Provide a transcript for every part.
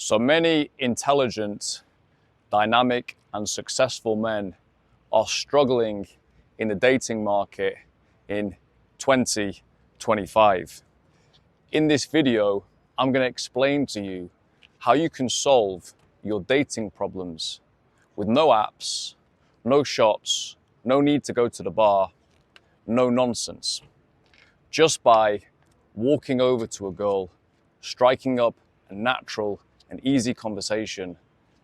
So many intelligent, dynamic, and successful men are struggling in the dating market in 2025. In this video, I'm going to explain to you how you can solve your dating problems with no apps, no shots, no need to go to the bar, no nonsense. Just by walking over to a girl, striking up a natural and easy conversation,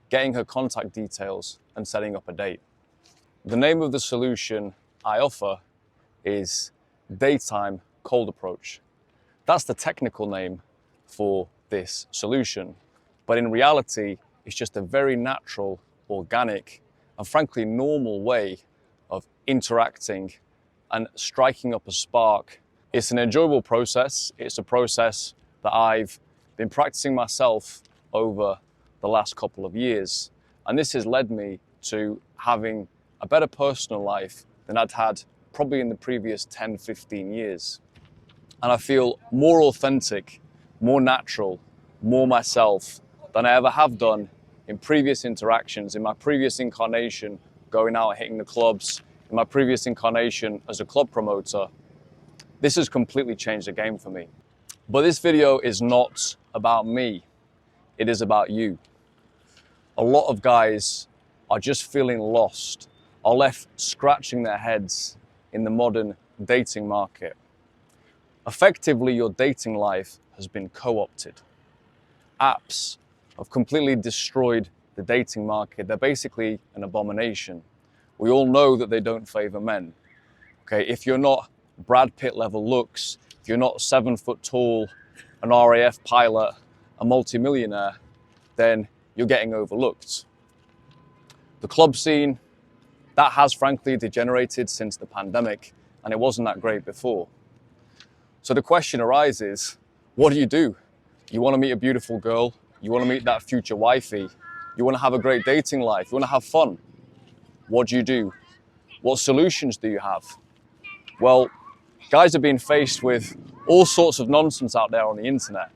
getting her contact details, and setting up a date. The name of the solution I offer is Daytime Cold Approach. That's the technical name for this solution. But in reality, it's just a very natural, organic, and frankly normal way of interacting and striking up a spark. It's an enjoyable process. It's a process that I've been practicing myself over the last couple of years. And this has led me to having a better personal life than I'd had probably in the previous 10, 15 years. And I feel more authentic, more natural, more myself than I ever have done in previous interactions, in my previous incarnation, going out hitting the clubs, in my previous incarnation as a club promoter. This has completely changed the game for me. But this video is not about me. It is about you. A lot of guys are just feeling lost, are left scratching their heads in the modern dating market. Effectively, your dating life has been co-opted. Apps have completely destroyed the dating market. They're basically an abomination. We all know that they don't favor men. Okay, if you're not Brad Pitt level looks, if you're not 7 foot tall, an RAF pilot, a multimillionaire, then you're getting overlooked. The club scene, that has frankly degenerated since the pandemic, and it wasn't that great before. So the question arises, what do? You want to meet a beautiful girl, you want to meet that future wifey, you want to have a great dating life, you want to have fun. What do? What solutions do you have? Well, guys are being faced with all sorts of nonsense out there on the internet.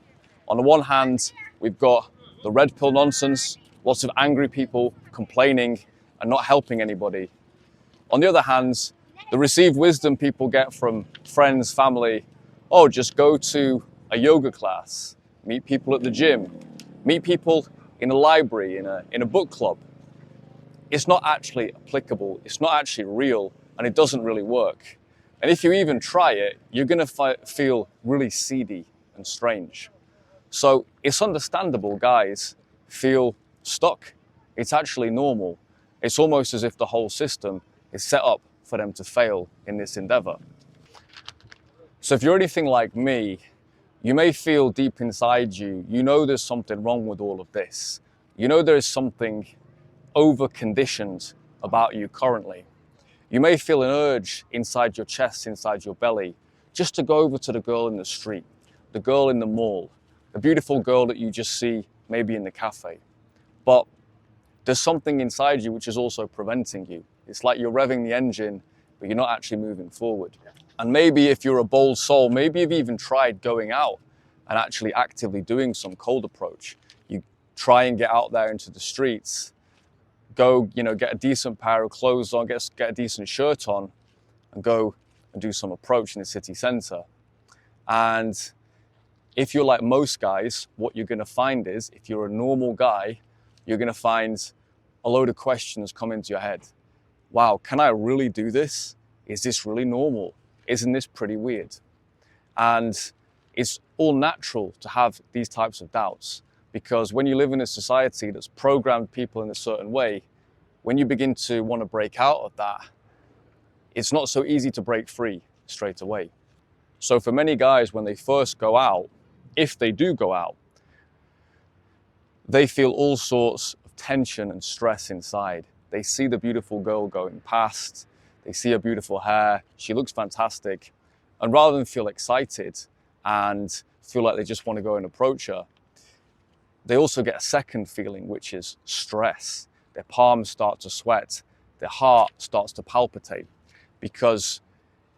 On the one hand, we've got the red pill nonsense, lots of angry people complaining and not helping anybody. On the other hand, the received wisdom people get from friends, family, oh, just go to a yoga class, meet people at the gym, meet people in a library, in a book club. It's not actually applicable, it's not actually real, and it doesn't really work. And if you even try it, you're going to feel really seedy and strange. So it's understandable guys feel stuck. It's actually normal. It's almost as if the whole system is set up for them to fail in this endeavor. So if you're anything like me, you may feel deep inside you, you know there's something wrong with all of this. You know there is something over-conditioned about you currently. You may feel an urge inside your chest, inside your belly, just to go over to the girl in the street, the girl in the mall, the beautiful girl that you just see maybe in the cafe. But there's something inside you which is also preventing you. It's like you're revving the engine, but you're not actually moving forward. And maybe if you're a bold soul, maybe you've even tried going out and actually actively doing some cold approach. You try and get out there into the streets, go, get a decent pair of clothes on, get a decent shirt on, and go and do some approach in the city center. And if you're like most guys, what you're going to find is, if you're a normal guy, you're going to find a load of questions come into your head. Wow, can I really do this? Is this really normal? Isn't this pretty weird? And it's all natural to have these types of doubts, because when you live in a society that's programmed people in a certain way, when you begin to want to break out of that, it's not so easy to break free straight away. So for many guys, when they first go out, if they do go out, they feel all sorts of tension and stress inside. They see the beautiful girl going past, they see her beautiful hair, she looks fantastic, and rather than feel excited and feel like they just want to go and approach her, they also get a second feeling, which is stress. Their palms start to sweat, their heart starts to palpitate, because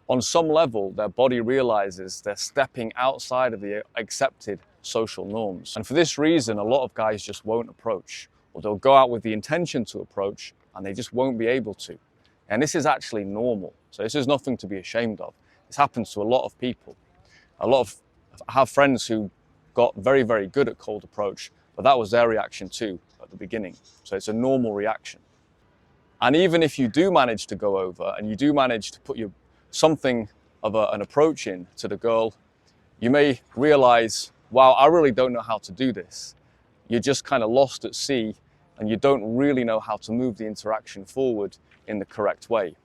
on some level, their body realizes they're stepping outside of the accepted social norms. And for this reason, a lot of guys just won't approach, or they'll go out with the intention to approach and they just won't be able to. And this is actually normal. So this is nothing to be ashamed of. This happens to a lot of people. I have friends who got very, very good at cold approach, but that was their reaction too at the beginning. So it's a normal reaction. And even if you do manage to go over and you do manage to put something of an approach in to the girl, you may realize, wow, I really don't know how to do this. You're just kind of lost at sea and you don't really know how to move the interaction forward in the correct way.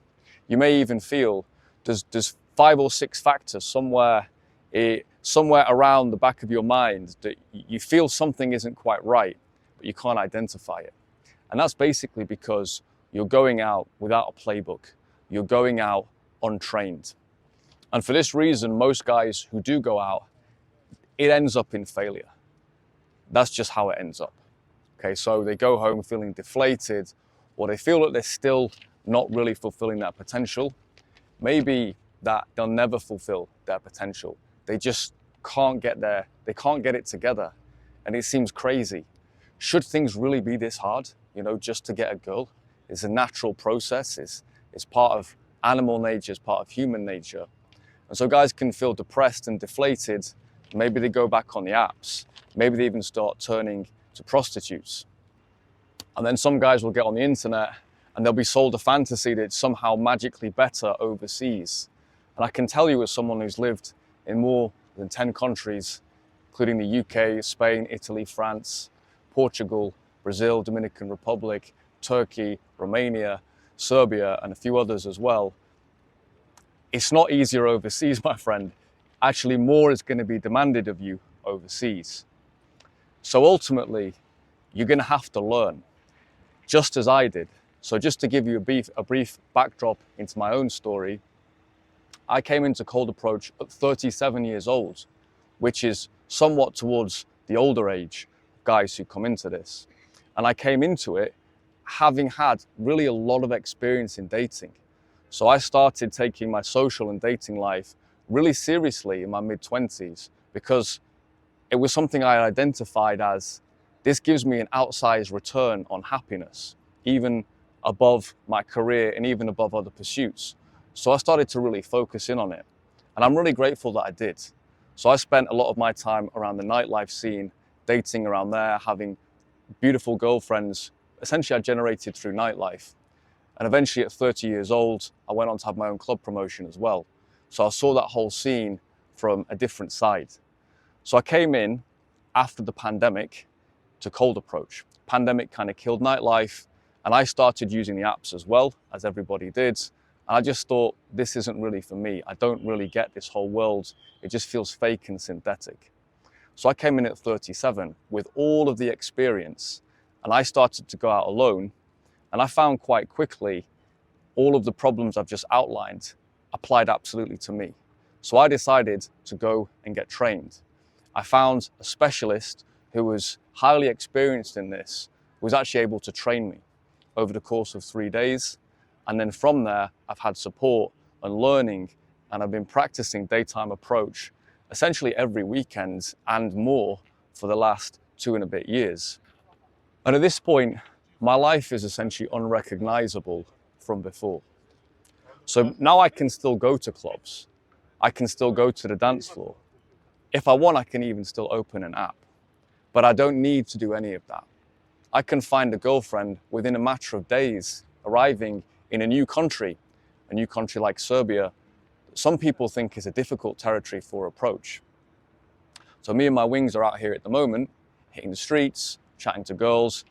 You may even feel there's 5 or 6 factors somewhere around the back of your mind that you feel something isn't quite right, but you can't identify it. And that's basically because you're going out without a playbook. You're going out untrained. And for this reason, most guys who do go out, it ends up in failure. That's just how it ends up. Okay, so they go home feeling deflated, or they feel that they're still not really fulfilling their potential. Maybe that they'll never fulfill their potential. They just can't get there. They can't get it together. And it seems crazy. Should things really be this hard, just to get a girl? It's a natural process. It's part of animal nature, it's part of human nature. And so guys can feel depressed and deflated. Maybe they go back on the apps. Maybe they even start turning to prostitutes. And then some guys will get on the internet and they'll be sold a fantasy that it's somehow magically better overseas. And I can tell you, as someone who's lived in more than 10 countries, including the UK, Spain, Italy, France, Portugal, Brazil, Dominican Republic, Turkey, Romania, Serbia, and a few others as well, it's not easier overseas, my friend. Actually, more is going to be demanded of you overseas. So ultimately, you're going to have to learn, just as I did. So just to give you a brief backdrop into my own story, I came into cold approach at 37 years old, which is somewhat towards the older age guys who come into this. And I came into it having had really a lot of experience in dating. So I started taking my social and dating life really seriously in my mid-20s because it was something I identified as, this gives me an outsized return on happiness, even above my career and even above other pursuits. So I started to really focus in on it. And I'm really grateful that I did. So I spent a lot of my time around the nightlife scene, dating around there, having beautiful girlfriends, essentially I generated through nightlife. And eventually at 30 years old, I went on to have my own club promotion as well. So I saw that whole scene from a different side. So I came in after the pandemic to cold approach. Pandemic kind of killed nightlife, and I started using the apps as well, as everybody did. And I just thought, this isn't really for me. I don't really get this whole world. It just feels fake and synthetic. So I came in at 37 with all of the experience, and I started to go out alone. And I found quite quickly all of the problems I've just outlined applied absolutely to me. So I decided to go and get trained. I found a specialist who was highly experienced in this, who was actually able to train me over the course of 3 days. And then from there, I've had support and learning, and I've been practicing daytime approach essentially every weekend and more for the last 2 and a bit years. And at this point, my life is essentially unrecognizable from before. So now I can still go to clubs. I can still go to the dance floor. If I want, I can even still open an app. But I don't need to do any of that. I can find a girlfriend within a matter of days, arriving in a new country like Serbia, some people think is a difficult territory for approach. So me and my wings are out here at the moment, hitting the streets, chatting to girls,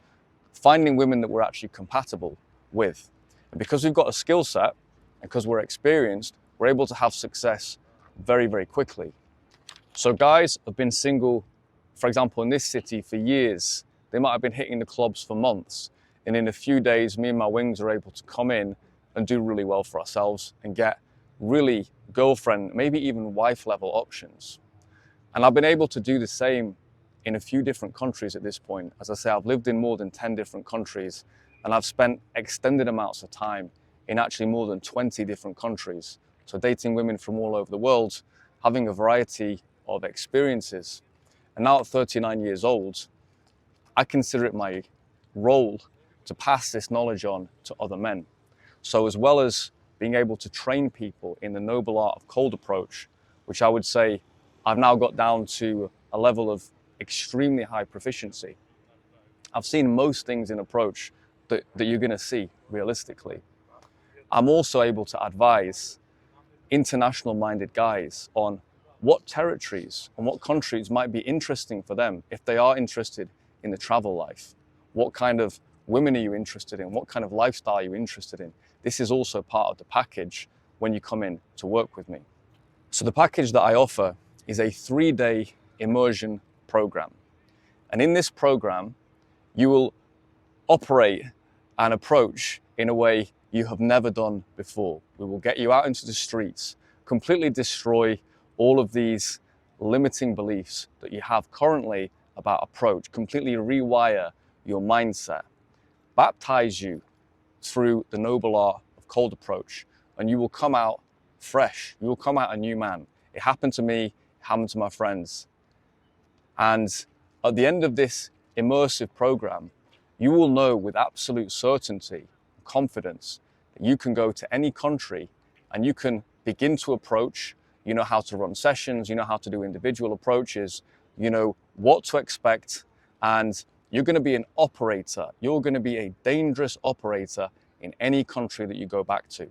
finding women that we're actually compatible with. And because we've got a skill set, and because we're experienced, we're able to have success very, very quickly. So guys have been single, for example, in this city for years. They might have been hitting the clubs for months. And in a few days, me and my wings are able to come in and do really well for ourselves and get really girlfriend, maybe even wife level options. And I've been able to do the same in a few different countries at this point. As I say, I've lived in more than 10 different countries, and I've spent extended amounts of time in actually more than 20 different countries. So dating women from all over the world, having a variety of experiences. And now at 39 years old, I consider it my role to pass this knowledge on to other men. So as well as being able to train people in the noble art of cold approach, which I would say I've now got down to a level of extremely high proficiency. I've seen most things in approach that you're going to see realistically. I'm also able to advise international minded guys on what territories and what countries might be interesting for them if they are interested in the travel life. What kind of women are you interested in? What kind of lifestyle are you interested in? This is also part of the package when you come in to work with me. So the package that I offer is a 3-day immersion program. And in this program, you will operate and approach in a way you have never done before. We will get you out into the streets, completely destroy all of these limiting beliefs that you have currently about approach, completely rewire your mindset, baptize you through the noble art of cold approach, and you will come out fresh. You will come out a new man. It happened to me, it happened to my friends. And at the end of this immersive program, you will know with absolute certainty, confidence, that you can go to any country and you can begin to approach. You know how to run sessions, you know how to do individual approaches, you know what to expect, and you're going to be an operator. You're going to be a dangerous operator in any country that you go back to.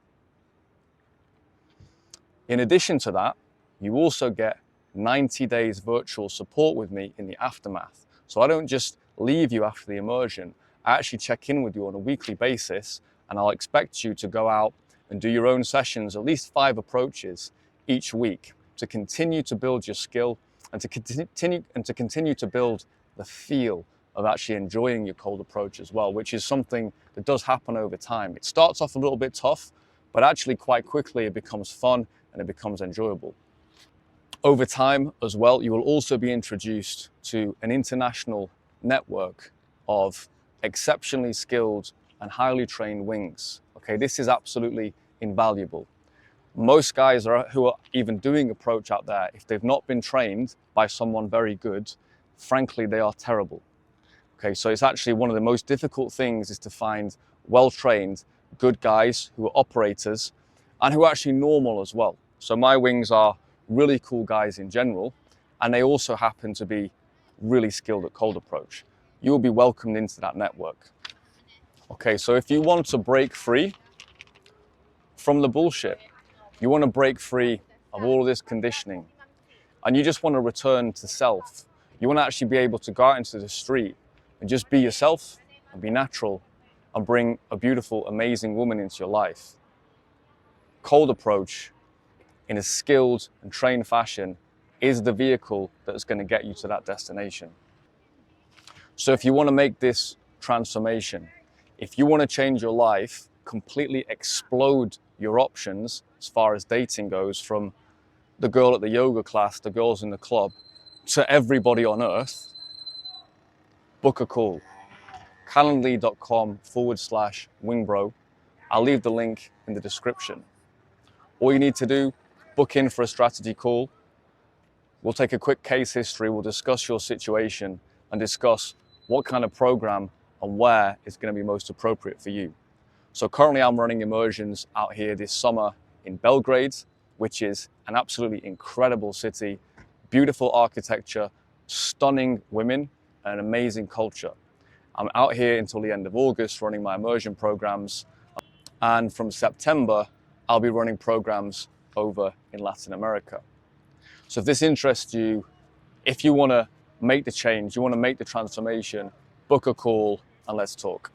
In addition to that, you also get 90 days virtual support with me in the aftermath. So I don't just leave you after the immersion. I actually check in with you on a weekly basis, and I'll expect you to go out and do your own sessions, at least 5 approaches each week, to continue to build your skill and to continue to build the feel of actually enjoying your cold approach as well, which is something that does happen over time. It starts off a little bit tough, but actually quite quickly it becomes fun and it becomes enjoyable. Over time as well, you will also be introduced to an international network of exceptionally skilled and highly trained wings. Okay, this is absolutely invaluable. Most guys who are even doing approach out there, if they've not been trained by someone very good, frankly, they are terrible. Okay, so it's actually one of the most difficult things is to find well-trained, good guys who are operators and who are actually normal as well. So my wings are really cool guys in general, and they also happen to be really skilled at cold approach. You will be welcomed into that network. Okay, so if you want to break free from the bullshit, you want to break free of all of this conditioning, and you just want to return to self. You want to actually be able to go out into the street and just be yourself and be natural and bring a beautiful, amazing woman into your life. Cold approach in a skilled and trained fashion is the vehicle that's going to get you to that destination. So if you want to make this transformation, if you want to change your life, completely explode your options as far as dating goes, from the girl at the yoga class, the girls in the club, to everybody on earth, book a call. Calendly.com/wingbro. I'll leave the link in the description. All you need to do, book in for a strategy call. We'll take a quick case history. We'll discuss your situation and discuss what kind of program and where is going to be most appropriate for you. So currently I'm running immersions out here this summer in Belgrade, which is an absolutely incredible city, beautiful architecture, stunning women, and an amazing culture. I'm out here until the end of August running my immersion programs, and from September I'll be running programs over in Latin America. So if this interests you, if you want to make the change, you want to make the transformation, book a call and let's talk.